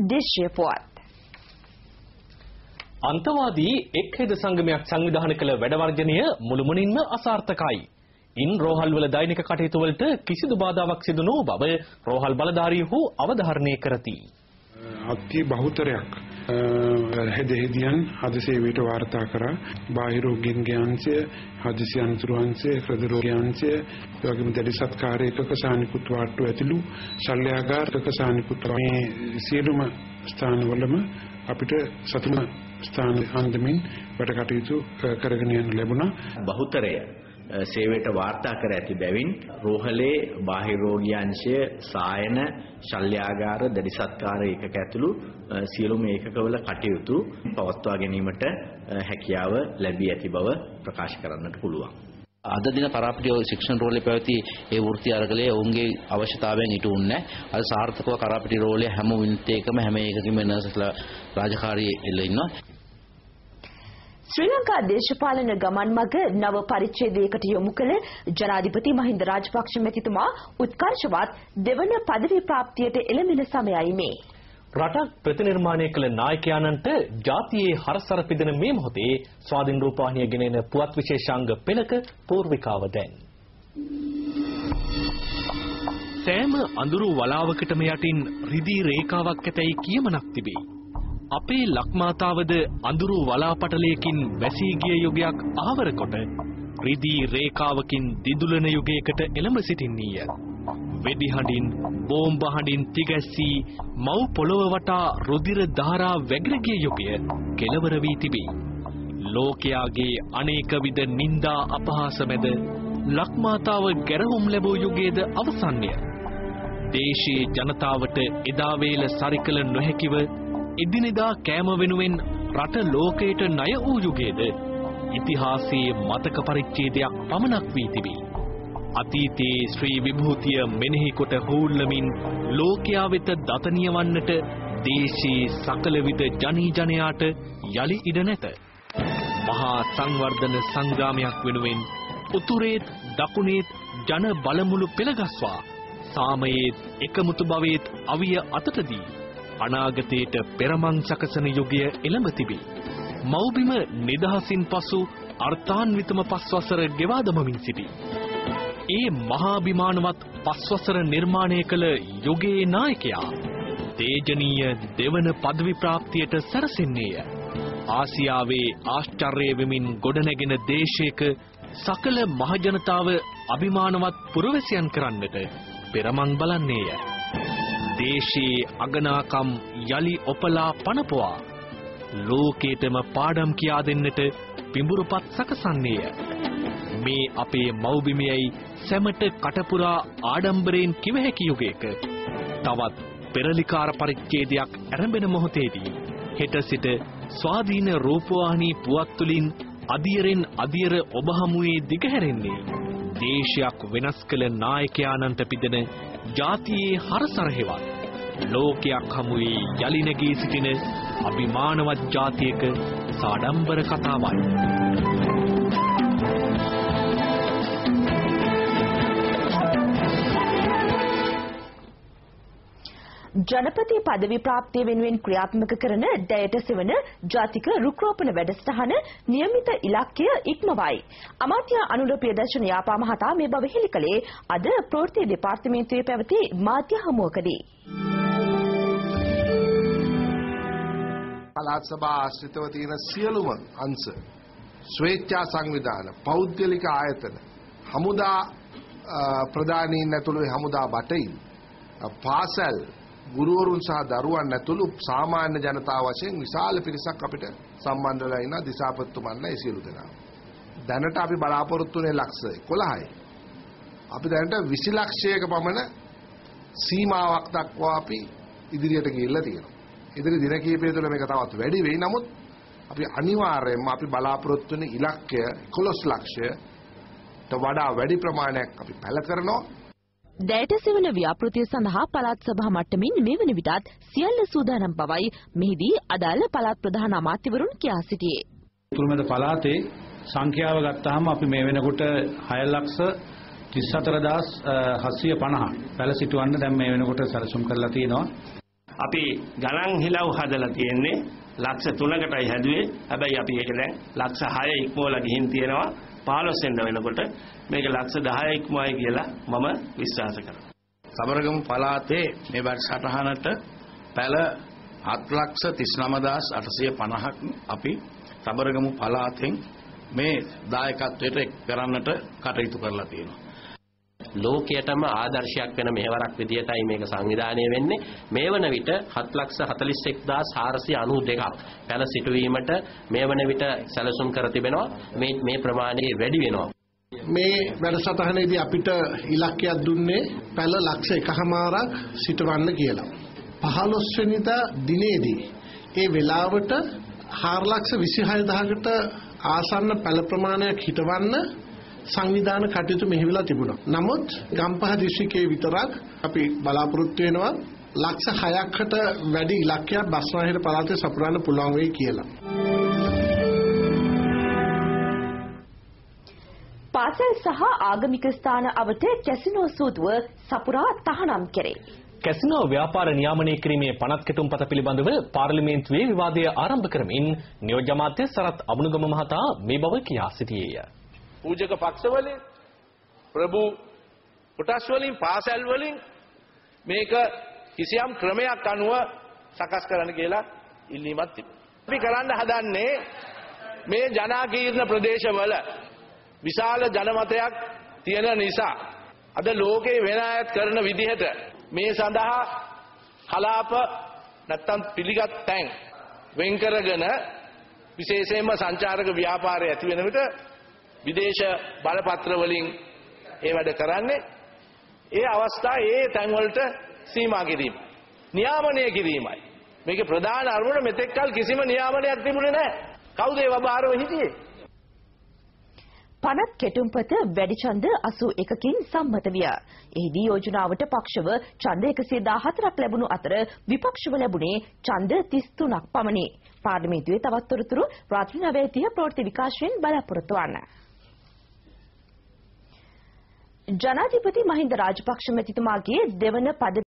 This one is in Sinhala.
දේශීය පුවත්. අන්තවාදී එක්හෙද සංගමයක් සංවිධානය කළ වැඩවර්ජනය මුළුමනින්ම අසාර්ථකයි. ඉන් රෝහල්වල දෛනික කටයුතු වලට කිසිදු බාධාවක් සිදු නොව බව රෝහල් බලධාරීහු අවධාරණය කරති. අති බහුතරයක් හෙදෙහිදියන් හදිසියට වාර්තා කරා බාහිර රෝගීන්ගේ අංශය, හදිසි අනතුරු අංශය, හෘද රෝගී අංශය, එවැගේම දැඩි සත්කාර ඒකක සානිකුත් වාට්ටු ඇතුළු ශල්‍යාගාරක සානිකුත් මේ සියලුම ස්ථානවලම අපිට සතුම ස්ථාන අන්දමින් වැඩ කටයුතු කරගෙන යන්න ලැබුණා. බහුතරය සේවයට වාර්තා කර ඇති බැවින් රෝහලේ බාහිර රෝගී අංශය, සායන, ශල්‍යාගාර, දැඩි සත්කාර ඒකක ඇතුළු සියලුම ඒකකවල කටයුතු පවත්වා ගැනීමට හැකියාව ලැබී ඇති බව ප්‍රකාශ කරන්නට පුළුවන්. අද දින කරාපිටිය ශික්ෂණ රෝලේ පැවති ඒ වෘත්ති අරගලයේ ඔවුන්ගේ අවශ්‍යතාවයන් ඉටුවුන්නේ නැහැ. අද සාර්ථකව කරාපිටිය රෝලේ හැම මිනිත් එකම හැම එකකින්ම නර්සස්ලා රාජකාරියේ එල්ල ඉන්නවා. ශ්‍රී ලංකා දේශපාලන ගමන් මඟ නව පරිච්ඡේදයකට යොමු කළ ජනාධිපති මහින්ද රාජපක්ෂ මැතිතුමා උත්කර්ෂවත් දෙවන පදවි ප්‍රාප්තියට එළඹෙන සමයයි මේ. රටක් ප්‍රතිනිර්මාණය කළ නායකයාණන්ට ජාතියේ හරසර පිදෙන මේ මොහොතේ ස්වාධීන රූපවාහිනිය ගෙනෙන පුවත් විශේෂාංග පෙළක පූර්විකාව දැන්. සෑම අඳුරු වලාවකටම යටින් රිදී රේඛාවක් ඇතැයි කියමනක් තිබේ. අපේ ලක්මාතාවද අඳුරු වලාපටලයකින් වැසී ගිය යුගයක් ආවර කොට රිදී රේඛාවකින් දිදුලන යුගයකට එළඹ සිටින්නීය. වෙඩි හඬින්, බෝම්බ හඬින් තිගැස්සී මව් පොළොව වටා රුධිර ධාරා වැගිර ගිය යුගය කෙලවර වී තිබේ. ලෝකයාගේ අනේක විද නිന്ദා අපහාස මැද ලක්මාතාව ගැරහුම් ලැබූ යුගයේද අවසන්ය. දේශීය ජනතාවට එදා වේල සරිකල නොහැකිව එදිනෙදා කෑම වෙනුවෙන් රට ලෝකයට ණය වූ යුගයේද ඉතිහාසයේ මතක පරිච්ඡේදයක් පමණක් වී තිබේ. අතීතයේ ශ්‍රී විභූතිය මෙනෙහි කොට හූල්ලමින් ලෝකයා වෙත දතනිය වන්නට දේශීය සකල විද ජනී ජනයාට යලි ඉඩ නැත. මහා සංවර්ධන සංග්‍රාමයක් වෙනුවෙන් උතුරේත් දකුණේත් ජන බලමුළු පෙළගස්වා සාමයේත් එකමුතු භවයේත් අවිය අතටදී අනාගතයට පෙරමං සකසන යුගය එළඹ තිබේ. මෞබිම නිදහසින් පසු අර්ථාන්විතම පස්වසර ගෙවා දමමින් සිටී. ඒ මහාභිමානවත් පස්වසර නිර්මාණය කළ යුගයේ නායකයා තේජනීය දෙවන පදවි ප්‍රාප්තියට සැරසෙන්නේය. ආසියාවේ ආශ්චර්ය වෙමින් ගොඩනැගෙන දේශයක සකල මහජනතාව අභිමානවත් පුරවැසියන් කරන්නට පෙරමං බලන්නේය. දේශයේ අගනාකම් යලි ඔපලා පනපුවා ලෝකේටම පාඩම් කියා දෙන්නට පිඹුරුපත් සකසන්නේය. මේ අපේ මව්බිමේයි සැමට කටපුරා ආඩම්බරයෙන් කිව හැකි යුගයක තවත් පෙරලිකාර පරිච්ඡේදයක් ආරම්භන මොහොතේදී හෙට සිට ස්වාධීන රූපවාහිනී පුවත් තුලින් අදියරෙන් අදියර ඔබ හමුවේ දිගහැරෙන්නේ දේශයක් වෙනස් කළ නායකයාණන්ට පිදෙන ජාතියේ හරසර හෙවත් ලෝකයක් හමුවේ යලි නැගී සිටින අභිමානවත් ජාතියක සාඩම්බර කතාවයි. ජනපති පදවි ප්‍රාප්තිය වෙනුවෙන් ක්‍රියාත්මක කරන දැයට සෙවන ජාතික රුක්රෝපණ වැඩසටහන නියමිත ඉලක්කය ඉක්මවයි. අමාත්‍ය අනුර ප්‍රියදර්ශන යාපා මහතා මේ බව හෙළි කළේ අද ප්‍රවෘත්ති දෙපාර්තමේන්තුවේ පැවති මාධ්‍ය හමුවකදී. පළාත් සභා ආශ්‍රිතව තියෙන සියලුම අංශ, ස්වේච්ඡා සංවිධාන, පෞද්ගලික ආයතන, හමුදා ප්‍රධානීන් ඇතුළු හමුදා බටයින්, පාසල් ගුරුවරුන් සහ දරුවන් ඇතුළු සාමාන්‍ය ජනතාව වශයෙන් විශාල පිරිසක් අපිට සම්බන්ධ වෙලා ඉන්න දිසාපතිතුමන්ලා ඒ සියලු දෙනා. දැනට අපි බලාපොරොත්තු වෙන ලක්ෂ 11යි. අපි දැනට 20 ලක්ෂයක පමණ සීමාවක් දක්වා අපි ඉදිරියට ගිහිල්ලා තියෙනවා. ඉදිරි දින කිහිපය තුළ මේක තවත් වැඩි වෙයි. නමුත් අපි අනිවාර්යයෙන්ම අපි බලාපොරොත්තු වෙන ඉලක්කය 11 ලක්ෂයට වඩා වැඩි ප්‍රමාණයක් අපි පැල කරනවා. දැයට සෙවන ව්‍යාපෘතිය සඳහා පළාත් සභා මට්ටමින් මේ වන විටත් සියල්ල සූදානම් බවයි මෙහිදී අදාළ පළාත් ප්‍රධාන අමාත්‍යවරුන් කියා සිටියේ. උතුරුමැද පළාතේ සංඛ්‍යාව ගත්තාම අපි මේ වෙනකොට 6,34,750 පැල සිටවන්න දැන් මේ වෙනකොට සැලසුම් කරලා තියෙනවා. අපි ගණන් හිලව් හදලා තියෙන්නේ ලක්ෂ 3කටයි හැදුවේ. හැබැයි අපි ඒක දැන් ලක්ෂ 6 ඉක්මවලා ගිහින් තියෙනවා. 15 වෙනිදා වෙනකොට මේක ලක්ෂ 10 ඉක්මවයි කියලා මම විශ්වාස කරනවා. සබරගමු පළාතේ මේ වැඩසටහනට පැල 7,39,850ක් අපි සබරගමු පළාතෙන් මේ දායකත්වයට එක් කරන්නට කටයුතු කරලා තියෙනවා. ලෝකයටම ආදර්ශයක් වෙන මෙහෙවරක් විදියටයි මේක සංවිධානය වෙන්නේ. මේ වන විට 7,41,492ක් පැල සිටුවීමට මේ වන විට සැලසුම් කර තිබෙනවා. මේ ප්‍රමාණය වැඩි වෙනවා. මේ වැඩසටහනේදී අපිට ඉලක්කයක් දුන්නේ පැල ලක්ෂ 1කමාරක් සිටවන්න කියලා. 15 වෙනිදා දිනේදී ඒ වෙලාවට 4,26,000කට ආසන්න පැල ප්‍රමාණයක් හිටවන්න සංවිධාන කටයුතු මෙහෙවිලා තිබුණා. නමුත් ගම්පහ දිස්ත්‍රික්කයේ විතරක් අපි බලාපොරොත්තු වෙනවා ලක්ෂ 6කට වැඩි ඉලක්කයක් බස්නාහිර පළාතේ සපුරන්න පුළුවන් වෙයි කියලා. පාසල් සහ ආගමික ස්ථාන අවට කැසිනෝ සූදුව සපුරා තහනම් කෙරේ. කැසිනෝ ව්‍යාපාර නියාමනය කිරීමේ පනත් කෙටුම්පත පිළිබඳව පාර්ලිමේන්තුවේ විවාදය ආරම්භ කරමින් නියෝජ්‍ය අමාත්‍ය සරත් අබුණුගම මහතා මේ බව කියා සිටියේය. පූජක පක්ෂවලින් ප්‍රභු කොටස් වලින් පාසල් වලින් මේක කිසියම් ක්‍රමයක් අනුව සකස් කරන්න කියලා ඉල්ලීමක් තිබුණා. අපි කරන්න හදන්නේ මේ ජනාකීර්ණ ප්‍රදේශවල විශාල ජනමතයක් තියෙන නිසා අද ලෝකේ වෙන අයත් කරන විදිහට මේ සඳහා කලාප නැත්තම් පිළිගත් තැන් වෙන් කරගෙන විශේෂයෙන්ම සංචාරක ව්‍යාපාරය ඇති වෙන විට විදේශ බලපත්‍ර වලින් ඒ වැඩ කරන්නේ ඒ අවස්ථා ඒ තැන් වලට සීමා කිරීම නියාමනය කිරීමයි මේකේ ප්‍රධාන අරමුණ. මෙතෙක් කල කිසිම නියාමනයක් තිබුණේ නැහැ. කවුද ඒව බාරව හිටියේ? පනත් කෙටුම්පත වැඩි ඡන්ද 81කින් සම්මත විය. එහිදී යෝජනාවට පක්ෂව ඡන්ද 114ක් ලැබුණු අතර විපක්ෂව ලැබුණේ ඡන්ද 33ක් පමණි. පාර්ලිමේන්තුවේ තවත් තොරතුරු රාත්‍රී 9:30 ප්‍රවෘත්ති විකාශයෙන් බලාපොරොත්තු වන්න. ජනාධිපති මහින්ද රාජපක්ෂ මැතිතුමාගේ දෙවන පද